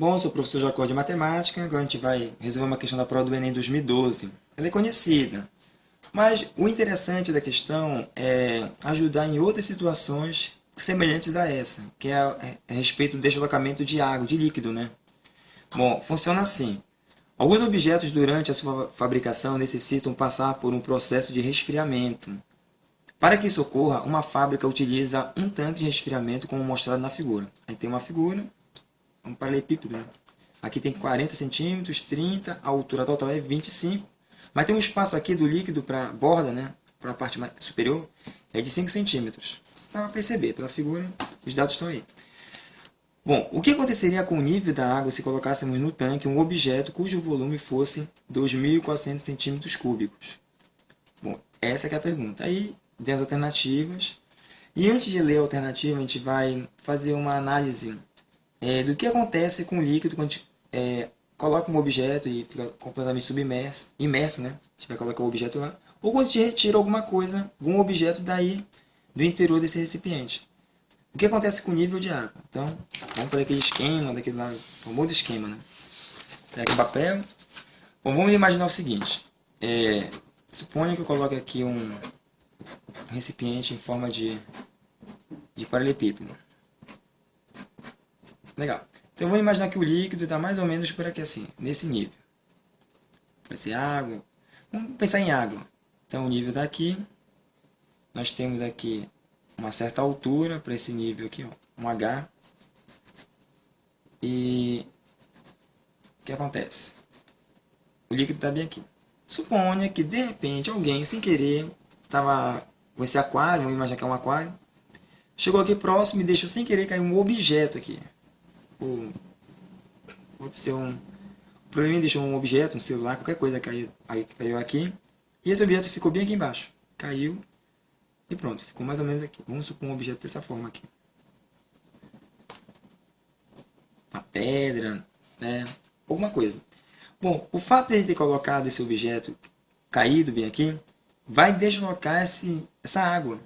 Bom, eu sou o professor Jacó de Matemática, agora a gente vai resolver uma questão da prova do Enem 2012. Ela é conhecida, mas o interessante da questão é ajudar em outras situações semelhantes a essa, que é a respeito do deslocamento de água, de líquido, né? Bom, funciona assim. Alguns objetos durante a sua fabricação necessitam passar por um processo de resfriamento. Para que isso ocorra, uma fábrica utiliza um tanque de resfriamento como mostrado na figura. Aí tem uma figura, um paralelepípedo, né? Aqui tem 40 centímetros, 30, a altura total é 25. Mas tem um espaço aqui do líquido para a borda, né? Para a parte superior, é de 5 centímetros. Você vai perceber pela figura, os dados estão aí. Bom, o que aconteceria com o nível da água se colocássemos no tanque um objeto cujo volume fosse 2.400 centímetros cúbicos? Bom, essa é a pergunta. Aí, tem as alternativas. E antes de ler a alternativa, a gente vai fazer uma análise do que acontece com o líquido quando a gente coloca um objeto e fica completamente imerso, né? A gente vai colocar o objeto lá. Ou quando a gente retira alguma coisa, algum objeto daí do interior desse recipiente. O que acontece com o nível de água? Então, vamos fazer aquele esquema, daquele lá, famoso esquema, né? Pega o papel. Bom, vamos imaginar o seguinte. Suponha que eu coloque aqui um recipiente em forma de paralelepípedo. Legal. Então, vamos imaginar que o líquido está mais ou menos por aqui assim, nesse nível. Vai ser água. Vamos pensar em água. Então, o nível está aqui. Nós temos aqui uma certa altura para esse nível aqui, ó, um H. E o que acontece? O líquido está bem aqui. Suponha que, de repente, alguém, sem querer, estava com esse aquário, vamos imaginar que é um aquário, chegou aqui próximo e deixou sem querer cair um objeto aqui. Pode ser provavelmente deixou um objeto, um celular, qualquer coisa caiu aqui. E esse objeto ficou bem aqui embaixo. Caiu e pronto, ficou mais ou menos aqui. Vamos supor um objeto dessa forma aqui. Uma pedra, né? Alguma coisa. Bom, o fato de ele ter colocado esse objeto caído bem aqui, vai deslocar essa água.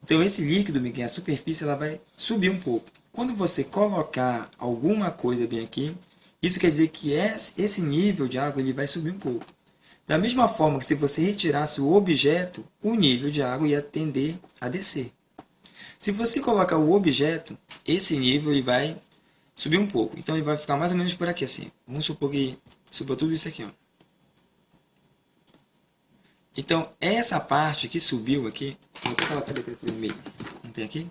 Então esse líquido, bem aqui, a superfície, ela vai subir um pouco. Quando você colocar alguma coisa bem aqui, isso quer dizer que esse nível de água ele vai subir um pouco. Da mesma forma que se você retirasse o objeto, o nível de água ia tender a descer. Se você colocar o objeto, esse nível ele vai subir um pouco. Então ele vai ficar mais ou menos por aqui assim. Vamos supor que suba tudo isso aqui, ó. Então essa parte que subiu aqui, vou até colocar aqui no meio, não tem aqui?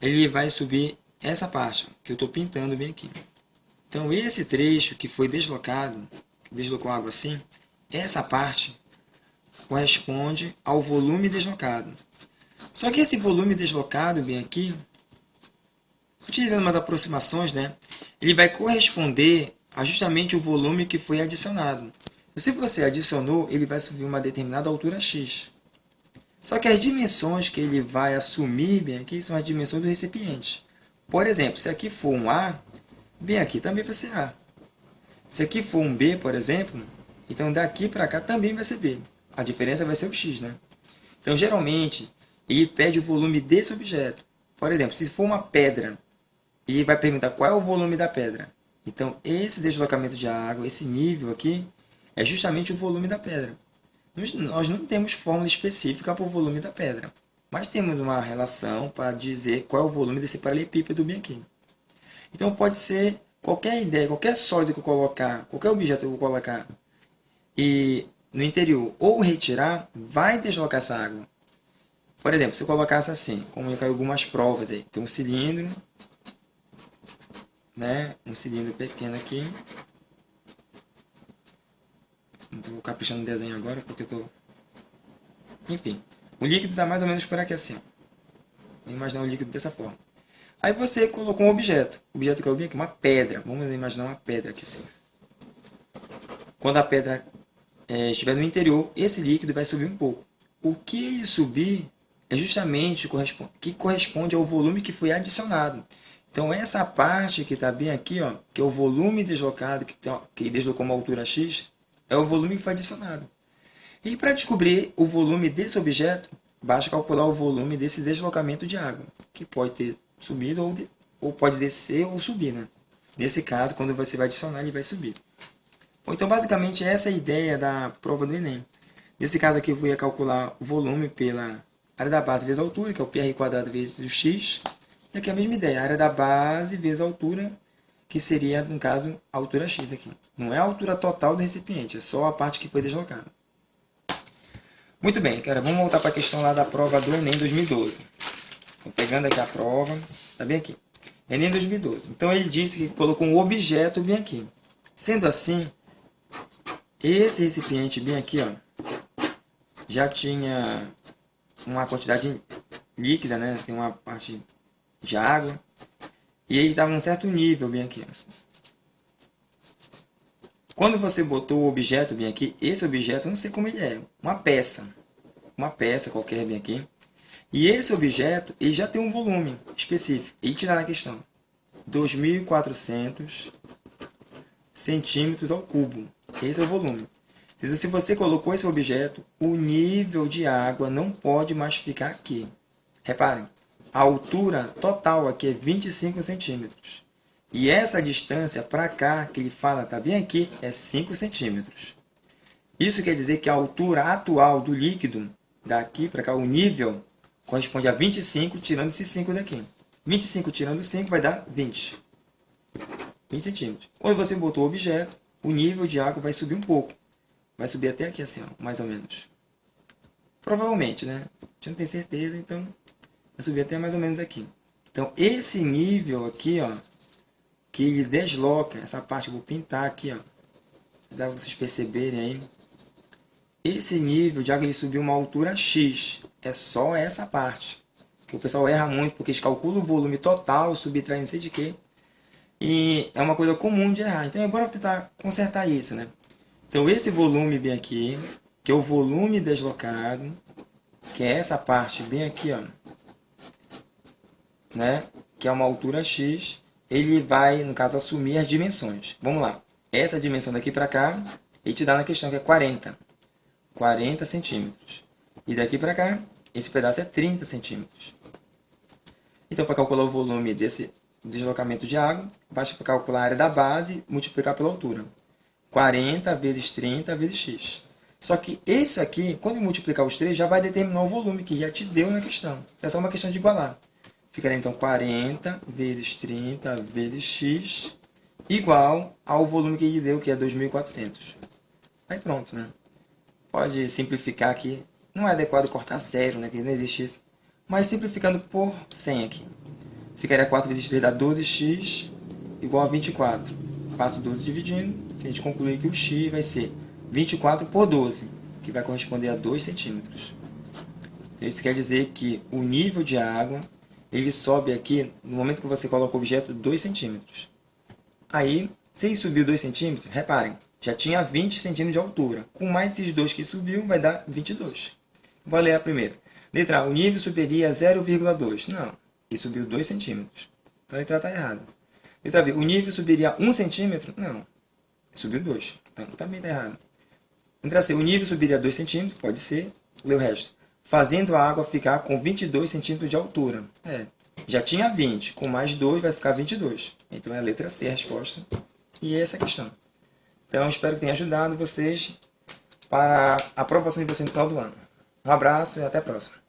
Ele vai subir essa parte que eu estou pintando bem aqui. Então esse trecho que foi deslocado, que deslocou água assim, essa parte corresponde ao volume deslocado. Só que esse volume deslocado bem aqui, utilizando umas aproximações, né, ele vai corresponder a justamente o volume que foi adicionado. Se você adicionou, ele vai subir uma determinada altura x. Só que as dimensões que ele vai assumir bem aqui são as dimensões do recipiente. Por exemplo, se aqui for um A, bem aqui também vai ser A. Se aqui for um B, por exemplo, então daqui para cá também vai ser B. A diferença vai ser o x, né? Então, geralmente, ele pede o volume desse objeto. Por exemplo, se for uma pedra, ele vai perguntar qual é o volume da pedra. Então, esse deslocamento de água, esse nível aqui, é justamente o volume da pedra. Nós não temos fórmula específica para o volume da pedra, mas temos uma relação para dizer qual é o volume desse paralelepípedo bem aqui. Então, pode ser qualquer ideia, qualquer sólido que eu colocar, qualquer objeto que eu colocar e no interior ou retirar, vai deslocar essa água. Por exemplo, se eu colocasse assim, como eu caí algumas provas aí, tem um cilindro, né? Um cilindro pequeno aqui. Não estou caprichando no desenho agora porque eu estou... Enfim, o líquido está mais ou menos por aqui assim. Vamos imaginar o líquido dessa forma. Aí você colocou um objeto. O objeto que eu vi aqui, uma pedra. Vamos imaginar uma pedra aqui assim. Quando a pedra estiver no interior, esse líquido vai subir um pouco. O que ele subir é justamente que corresponde ao volume que foi adicionado. Então essa parte que está bem aqui, ó, que é o volume deslocado, que deslocou uma altura x, é o volume que foi adicionado. E para descobrir o volume desse objeto, basta calcular o volume desse deslocamento de água, que pode ter subido ou pode descer ou subir, né? Nesse caso, quando você vai adicionar, ele vai subir. Ou então, basicamente, essa é a ideia da prova do Enem. Nesse caso aqui, eu ia calcular o volume pela área da base vezes a altura, que é o πr² vezes o x. E aqui é a mesma ideia, a área da base vezes a altura, que seria, no caso, a altura x aqui. Não é a altura total do recipiente, é só a parte que foi deslocada. Muito bem, cara, vamos voltar para a questão lá da prova do Enem 2012. Estou pegando aqui a prova, tá bem aqui. Enem 2012. Então, ele disse que colocou um objeto bem aqui. Sendo assim, esse recipiente bem aqui, ó, já tinha uma quantidade líquida, né? Tem uma parte de água. E ele estava num certo nível bem aqui. Quando você botou o objeto bem aqui, esse objeto, não sei como ele é, uma peça qualquer bem aqui. E esse objeto, ele já tem um volume específico. Ele te dá na questão 2.400 centímetros ao cubo. Esse é o volume. Se você colocou esse objeto, o nível de água não pode mais ficar aqui. Reparem, a altura total aqui é 25 centímetros. E essa distância para cá, que ele fala, está bem aqui, é 5 centímetros. Isso quer dizer que a altura atual do líquido, daqui para cá, o nível, corresponde a 25, tirando esse 5 daqui. 25 tirando 5 vai dar 20 centímetros. Quando você botou o objeto, o nível de água vai subir um pouco. Vai subir até aqui assim, ó, mais ou menos. Provavelmente, né? A gente não tem certeza, então vai subir até mais ou menos aqui. Então, esse nível aqui, ó, que ele desloca, essa parte eu vou pintar aqui, ó, dá para vocês perceberem aí. Esse nível de água ele subiu uma altura X. É só essa parte. Que o pessoal erra muito, porque eles calculam o volume total, subtrai não sei de quê. E é uma coisa comum de errar. Então, agora eu vou tentar consertar isso, né? Então, esse volume bem aqui, que é o volume deslocado, que é essa parte bem aqui, ó, né? Que é uma altura X, ele vai, no caso, assumir as dimensões. Vamos lá. Essa dimensão daqui para cá, ele te dá na questão que é 40 centímetros. E daqui para cá, esse pedaço é 30 centímetros. Então, para calcular o volume desse deslocamento de água, basta calcular a área da base e multiplicar pela altura. 40 vezes 30 vezes x. Só que isso aqui, quando eu multiplicar os três, já vai determinar o volume que já te deu na questão. É só uma questão de igualar. Ficaria então 40 vezes 30 vezes x igual ao volume que ele deu, que é 2.400. Aí pronto, né? Pode simplificar aqui. Não é adequado cortar zero, né? Que não existe isso. Mas simplificando por 100 aqui. Ficaria 4 vezes 3 dá 12x igual a 24. Passo 12 dividindo. A gente conclui que o x vai ser 24 por 12, que vai corresponder a 2 centímetros. Isso quer dizer que o nível de água ele sobe aqui, no momento que você coloca o objeto, 2 centímetros. Aí, se ele subiu 2 centímetros, reparem, já tinha 20 centímetros de altura. Com mais esses 2 que subiu, vai dar 22. Vou ler a primeira. Letra A, o nível subiria a 0,2. Não, ele subiu 2 centímetros. Então a letra está errada. Letra B, o nível subiria 1 centímetro? Não, subiu 2. Então também está errado. Letra C, o nível subiria 2 centímetros? Pode ser. Lê o resto. Fazendo a água ficar com 22 centímetros de altura. Já tinha 20, com mais 2 vai ficar 22. Então é a letra C a resposta. E essa é a questão. Então espero que tenha ajudado vocês para a aprovação de vocês no final do ano. Um abraço e até a próxima.